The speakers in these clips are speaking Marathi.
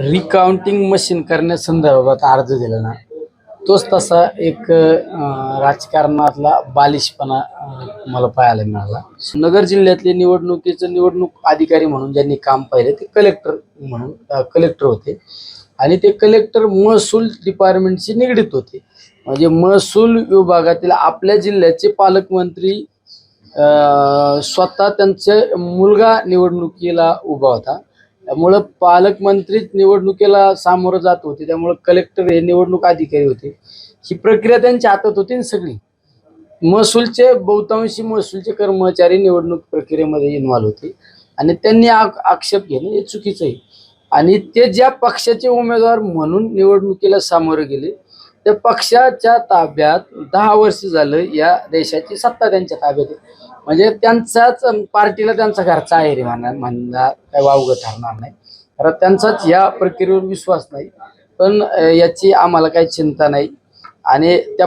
रिकाउंटिंग मशीन करण्यासंदर्भात अर्ज दिला ना, तोच तसा एक राजकारणातला बालिशपणा मला पाहायला मिळाला. नगर जिल्ह्यातले निवडणूक अधिकारी म्हणून ज्यांनी काम पाहिले ते कलेक्टर होते आणि ते कलेक्टर महसूल डिपार्टमेंटशी निगडीत होते. म्हणजे महसूल विभागातील आपल्या जिल्ह्याचे पालकमंत्री स्वतः त्यांचा मुलगा निवडणुकीला उभा होता. त्यामुळं पालकमंत्रीच निवडणुकीला सामोरं जात होते. त्यामुळं कलेक्टर हे निवडणूक अधिकारी होते. ही प्रक्रिया त्यांच्या हातात होती ना सगळी. बहुतांशी महसूलचे कर्मचारी निवडणूक प्रक्रियेमध्ये इन्व्हॉल्व होते आणि त्यांनी आक्षेप घेणं हे चुकीचं आहे. आणि ते ज्या पक्षाचे उमेदवार म्हणून निवडणुकीला सामोरे गेले त्या पक्षाच्या ताब्यात 10 वर्ष झालं या देशाची सत्ता त्यांच्या ताब्यात आहे. म्हणजे त्यांचाच पार्टीला त्यांचा घरचा आहे रे म्हणा काही वावगं ठरणार नाही, कारण त्यांचाच या प्रक्रियेवर विश्वास नाही. पण याची आम्हाला काही चिंता नाही. आणि त्या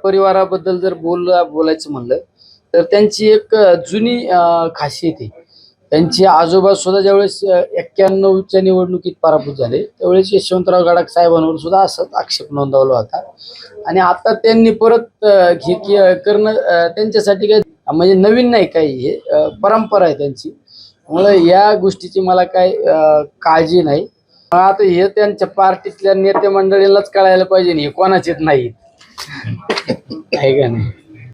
परिवाराबद्दल जर बोलायचं म्हणलं तर त्यांची एक जुनी खासियत आहे. त्यांचे आजोबा सुद्धा ज्यावेळेस 91च्या निवडणुकीत पराभूत झाले त्यावेळेस यशवंतराव गडाख साहेबांवर सुद्धा असंच आक्षेप नोंदवला होता. आणि आता त्यांनी परत करणं त्यांच्यासाठी काही म्हणजे नवीन नाही, काही हे परंपरा आहे त्यांची. त्यामुळे या गोष्टीची मला काही काळजी नाही. आता हे त्यांच्या पार्टीतल्या नेते मंडळींनाच कळायला पाहिजे, हे कोणाचेच नाहीत आहे का नाही.